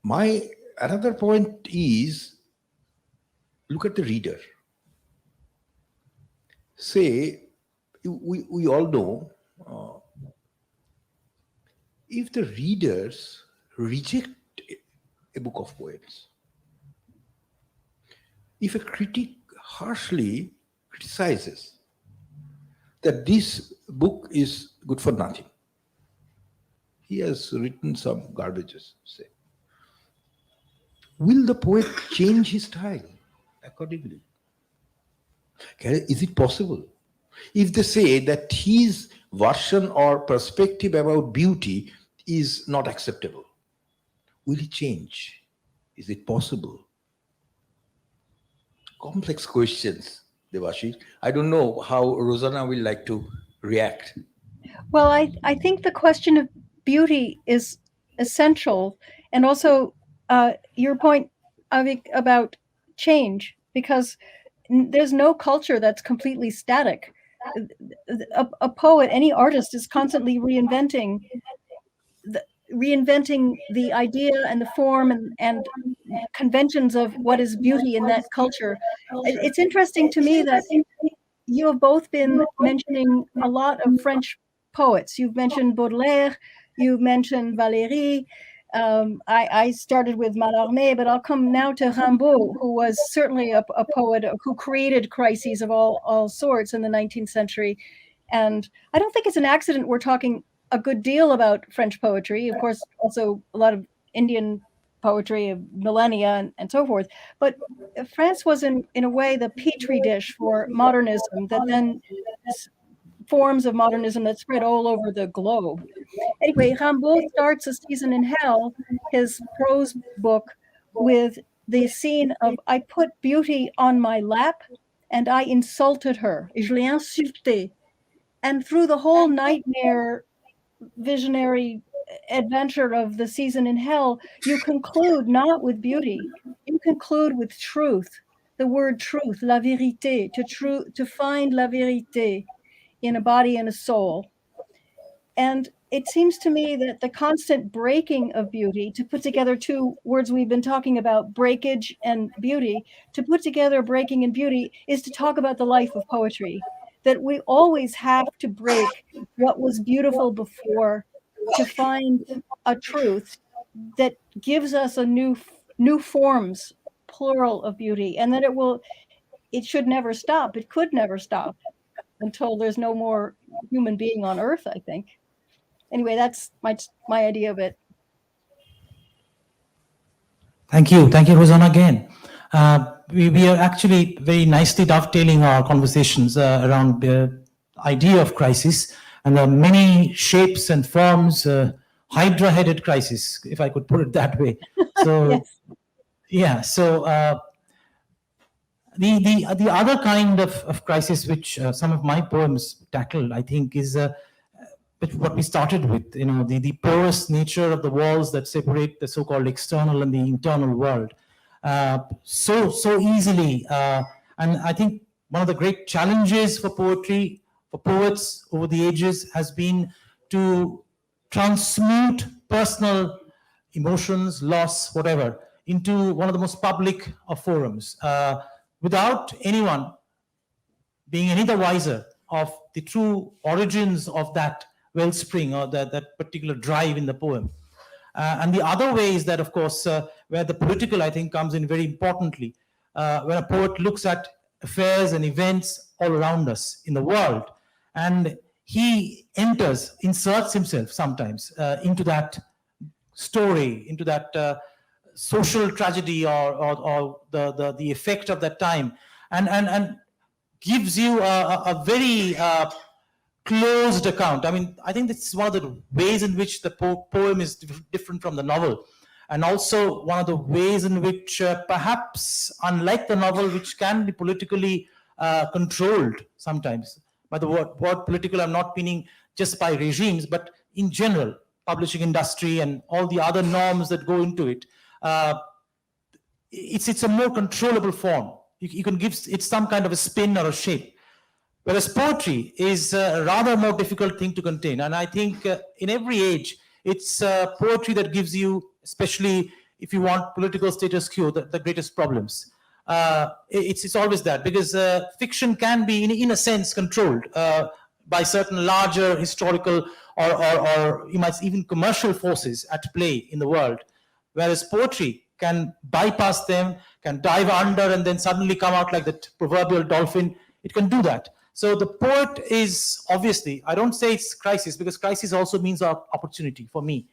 My another point is, look at the reader. Say, we all know, if the readers reject a book of poems, if a critic harshly criticizes that this book is good for nothing, he has written some garbages, say, will the poet change his style accordingly? Is it possible? If they say that his version or perspective about beauty is not acceptable, will he change? Is it possible? Complex questions, Debasish. I don't know how Rosanna will like to react. Well, I think the question of beauty is essential, and also your point, Aveek, about change, because there's no culture that's completely static. A poet, any artist, is constantly reinventing the idea and the form and conventions of what is beauty in that culture. It's interesting to me that you have both been mentioning a lot of French poets. You've mentioned Baudelaire, you've mentioned Valéry. I started with Mallarmé, but I'll come now to Rimbaud, who was certainly a poet who created crises of all sorts in the 19th century. And I don't think it's an accident we're talking a good deal about French poetry, of course, also a lot of Indian poetry of millennia and so forth. But France was in a way the petri dish for modernism that then forms of modernism that spread all over the globe. Anyway, Rimbaud starts A Season in Hell, his prose book, with the scene of I put beauty on my lap and I insulted her. Je l'ai insultée. And through the whole nightmare visionary adventure of The Season in Hell, you conclude not with beauty, you conclude with truth. The word truth, la vérité, to find la vérité in a body and a soul. And it seems to me that the constant breaking of beauty, to put together two words we've been talking about, breakage and beauty, to put together breaking and beauty is to talk about the life of poetry, that we always have to break what was beautiful before to find a truth that gives us a new forms, plural, of beauty, and that it should never stop. It could never stop until there's no more human being on earth, I think. Anyway, that's my idea of it. Thank you, Rosanna, again. We are actually very nicely dovetailing our conversations around the idea of crisis, and there are many shapes and forms, hydra-headed crisis, if I could put it that way. So, Yes. yeah, so the other kind of crisis which some of my poems tackle, I think, is what we started with, the porous nature of the walls that separate the so-called external and the internal world so easily. And I think one of the great challenges for poetry, for poets over the ages, has been to transmute personal emotions, loss, whatever, into one of the most public of forums, without anyone being any the wiser of the true origins of that wellspring or that particular drive in the poem. And the other way is that, of course, where the political, I think, comes in very importantly, when a poet looks at affairs and events all around us in the world, and he inserts himself sometimes into that story, into that social tragedy or the effect of that time, and gives you a very closed account. I mean, I think this is one of the ways in which the poem is different from the novel, and also one of the ways in which perhaps, unlike the novel, which can be politically controlled sometimes. By the word political, I'm not meaning just by regimes, but in general, publishing industry and all the other norms that go into it. It's a more controllable form. You can give it some kind of a spin or a shape. Whereas poetry is a rather more difficult thing to contain. And I think in every age, it's poetry that gives you, especially if you want political status quo, the greatest problems. It's always that, because fiction can be, in a sense, controlled by certain larger historical or you might even commercial forces at play in the world. Whereas poetry can bypass them, can dive under and then suddenly come out like that proverbial dolphin. It can do that. So the poet is obviously, I don't say it's crisis, because crisis also means opportunity for me.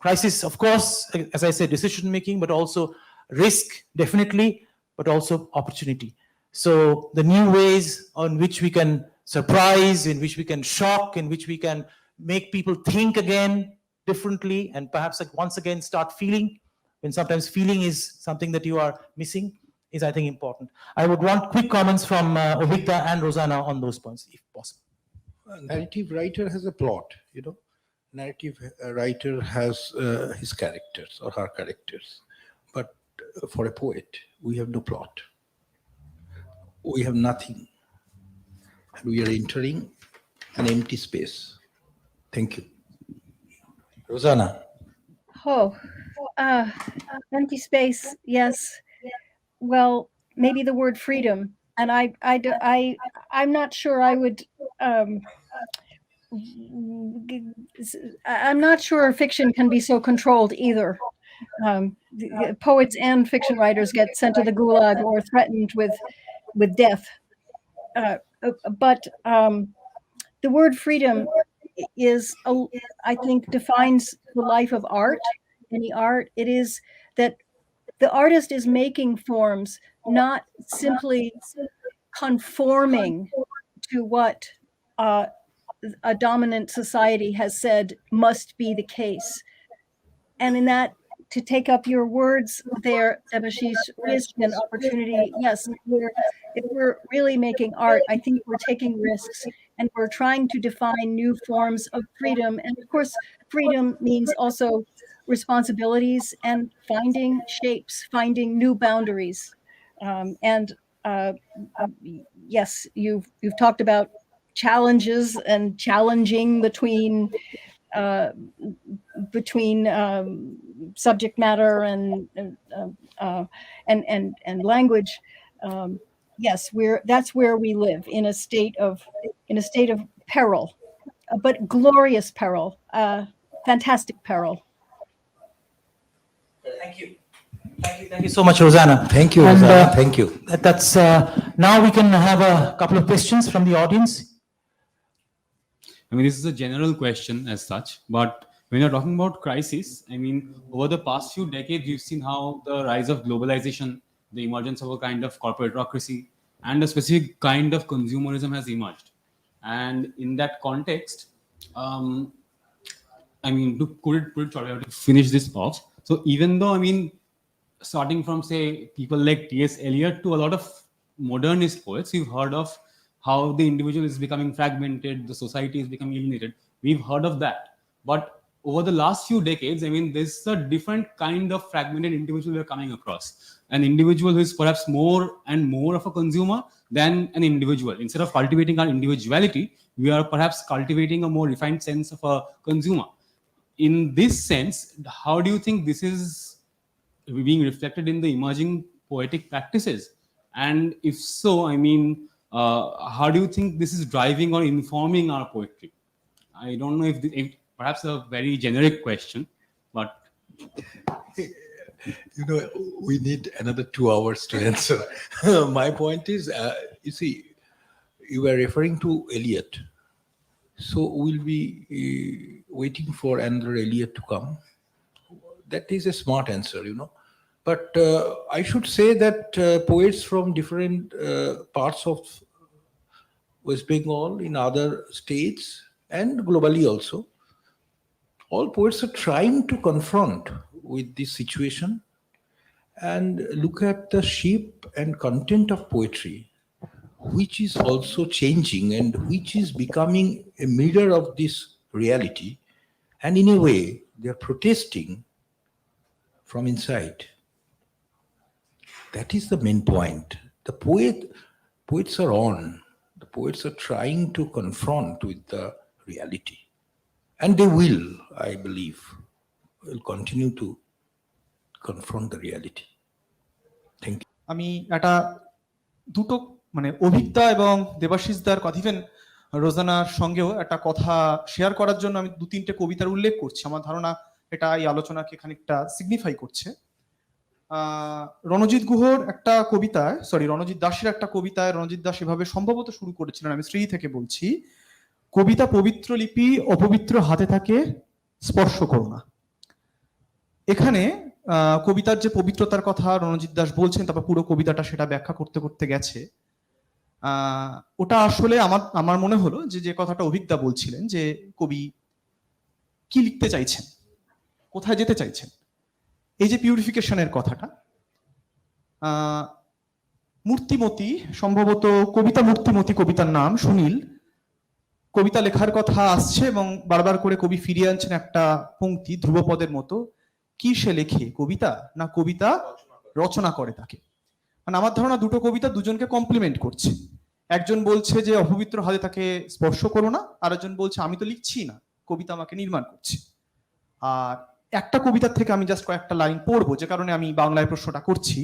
Crisis, of course, as I said, decision making, but also risk, definitely, but also opportunity. So the new ways on which we can surprise, in which we can shock, in which we can make people think again differently, and perhaps like once again start feeling, when sometimes feeling is something that you are missing, is, I think, important. I would want quick comments from Aveek and Rosanna on those points, if possible. A narrative writer has a plot, Narrative writer has his characters or her characters. But for a poet, we have no plot. We have nothing. And we are entering an empty space. Thank you. Rosanna. Oh, empty space. Yes. Well, maybe the word freedom, and I'm not sure I would. I'm not sure fiction can be so controlled either. Poets and fiction writers get sent to the gulag or threatened with death. But the word freedom is, I think, defines the life of art, any art. It is that the artist is making forms, not simply conforming to what a dominant society has said must be the case. And in that, to take up your words there, Debashish, risk and opportunity. Yes, if we're really making art, I think we're taking risks and we're trying to define new forms of freedom. And of course, freedom means also responsibilities and finding shapes, finding new boundaries. Yes, you've talked about challenges and challenging between subject matter and language. Yes, that's where we live, in a state of peril, but glorious peril, fantastic peril. Thank you. Thank you so much, Rosanna. Thank you, And, Rosanna. Thank you. That's now we can have a couple of questions from the audience. I mean, this is a general question as such, but when you're talking about crisis, I mean, over the past few decades, we've seen how the rise of globalization, the emergence of a kind of corporatocracy, and a specific kind of consumerism has emerged. And in that context, I mean, sorry, I have to finish this off. So even though, I mean, starting from, say, people like T.S. Eliot to a lot of modernist poets, we've heard of how the individual is becoming fragmented, the society is becoming alienated. We've heard of that. But over the last few decades, I mean, there's a different kind of fragmented individual we're coming across. An individual who is perhaps more and more of a consumer than an individual. Instead of cultivating our individuality, we are perhaps cultivating a more refined sense of a consumer. In this sense, how do you think this is being reflected in the emerging poetic practices? And if so, I mean, how do you think this is driving or informing our poetry? I don't know if perhaps a very generic question, but You know, we need another 2 hours to answer. My point is, you see, you were referring to Eliot. So we'll be waiting for another Eliot to come. That is a smart answer, you know. But I should say that poets from different parts of West Bengal, in other states, and globally also, all poets are trying to confront with this situation and look at the shape and content of poetry, which is also changing and which is becoming a mirror of this reality. And in a way, they're protesting from inside. That is the main point. The poets are on. The poets are trying to confront with the reality. And they will, I believe, will continue to confront the reality. Thank you. আমি একটা দুটো মানে অভিজ্ঞতা এবং দেবাশিসদার কথা, even রোজানার সঙ্গেও একটা কথা শেয়ার করার জন্য আমি 2-3টে কবিতার উল্লেখ করছি। আমার ধারণা এটা এই আলোচনাকে খানিকটা সিগনিফাই করছে। রণজিৎ গুহর একটা কবিতায়, রণজিৎ দাসের একটা কবিতায় রণজিৎ দাস এভাবে সম্ভবত শুরু করেছিলেন, আমি শ্রী থেকে বলছি, কবিতা পবিত্র লিপি অপবিত্র হাতে থাকে স্পর্শ করো না। এখানে কবিতার যে পবিত্রতার কথা রণজিৎ দাস বলছেন, তারপর পুরো কবিতাটা সেটা ব্যাখ্যা করতে করতে গেছে। ওটা আসলে আমার মনে হলো যে কথাটা অভিজ্ঞতা বলছিলেন, যে কবি কি লিখতে চাইছেন, কোথায় যেতে চাইছেন। এই যে পিউরিফিকেশনের কথাটা, মূর্তিমতি, সম্ভবত কবিতা মূর্তিমতি কবিতার নাম, সুনীল, কবিতা লেখার কথা আসছে এবং বারবার করে কবি ফিরিয়ে আনছেন একটা পংক্তি ধ্রুবপদের মতো, কি সে লেখে, কবিতা না কবিতা রচনা করে তাকে। মানে আমার ধারণা দুটো কবিতা দুজনকে কমপ্লিমেন্ট করছে। একজন বলছে যে অপবিত্র হাতে তাকে স্পর্শ করো না, আর একজন বলছে আমি তো লিখছি না, কবিতা আমাকে নির্মাণ করছে। আর একটা কবিতার থেকে আমি জাস্ট কয়েকটা লাইন পড়বো, যে কারণে আমি বাংলায় প্রশ্নটা করছি।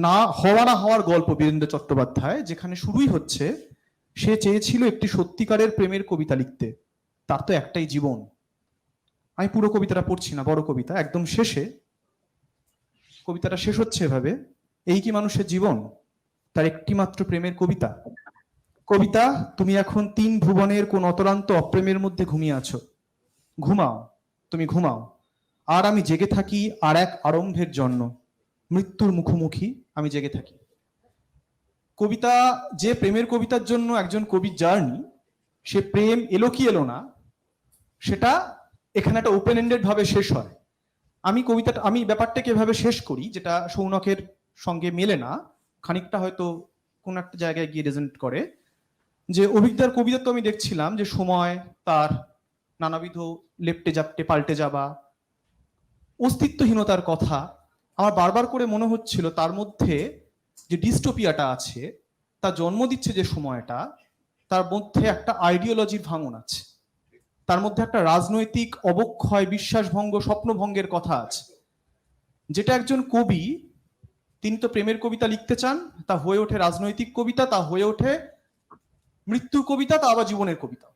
না হওয়া না হওয়ার গল্প, বীরেন্দ্র চট্টোপাধ্যায়, যেখানে শুরুই হচ্ছে সে চেয়েছিল একটি সত্যিকারের প্রেমের কবিতা লিখতে, তার তো একটাই জীবন। আমি পুরো কবিতাটা পড়ছি না, বড় কবিতা, একদম শেষে কবিতাটা শেষ হচ্ছে এভাবে, এই কি মানুষের জীবন, তার একটি মাত্র প্রেমের কবিতা, কবিতা, তুমি এখন 3 ভুবনের কোন অতরান্ত অপ্রেমের মধ্যে ঘুমিয়ে আছো। ঘুমাও, তুমি ঘুমাও, আর আমি জেগে থাকি আর এক আরম্ভের জন্য। মৃত্যুর মুখোমুখি আমি জেগে থাকি। কবিতা যে প্রেমের কবিতার জন্য একজন কবির জার্নি, সে প্রেম এলো কি এলো না, সেটা এখানে একটা ওপেন এন্ডেড ভাবে শেষ হয়। আমি ব্যাপারটাকে এভাবে শেষ করি, যেটা সৌনকের সঙ্গে মেলে না, খানিকটা হয়তো কোন একটা জায়গায় গিয়ে রেজনেট করে, যে অভিজ্ঞতার কবিতা তো আমি দেখছিলাম যে সময় তার নানাবিধ লেপটে জাপটে পাল্টে যাবা, অস্তিত্বহীনতার কথা আমার বারবার করে মনে হচ্ছিল। তার মধ্যে যে ডিস্টোপিয়াটা আছে, তা জন্ম দিচ্ছে যে সময়টা, তার মধ্যে একটা আইডিওলজির ভাঙন আছে, তার মধ্যে একটা রাজনৈতিক অবক্ষয়, বিশ্বাসভঙ্গ, স্বপ্নভঙ্গের কথা আছে, যেটা একজন কবি, তিনি তো প্রেমের কবিতা লিখতে চান, তা হয়ে ওঠে রাজনৈতিক কবিতা, তা হয়ে ওঠে মৃত্যুর কবিতা, তা আবার জীবনের কবিতা।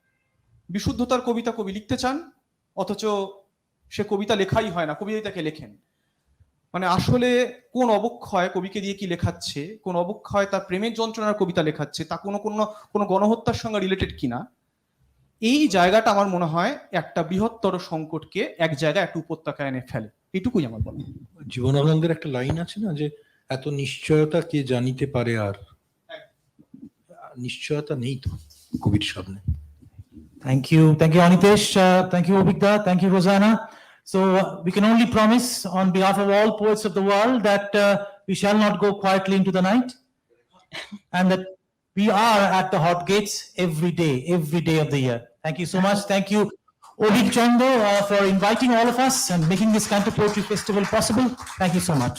বিশুদ্ধতার কবিতা কবি লিখতে চান, অথচ সে কবিতা লেখাই হয় না, কবি তাকে লেখেন। মানে আসলে কোন অবক্ষয় কবিকে দিয়ে কি লেখাচ্ছে, কোন অবক্ষয় তার প্রেমের যন্ত্রণার কবিতা লেখাচ্ছে, তা কোনো গণহত্যার সঙ্গে রিলেটেড কিনা, এই জায়গাটা আমার মনে হয় একটা বৃহত্তর সংকটকে এক জায়গায় একটা উপত্যকায় এনে ফেলে। এইটুকুই আমার বলা। জীবনানন্দের একটা লাইন আছে না, যে এত নিশ্চয়তা কে জানিতে পারে, আর নিশ্চয়তা নেই তো কবির সামনে। Thank you, Anitesh. Thank you, Aveekda. Thank you, Rosanna. So we can only promise on behalf of all poets of the world that we shall not go quietly into the night, and that we are at the hot gates every day of the year. Thank you so much. Thank you, Aveek Majumdar, for inviting all of us and making this Canto Poetry Festival possible. Thank you so much.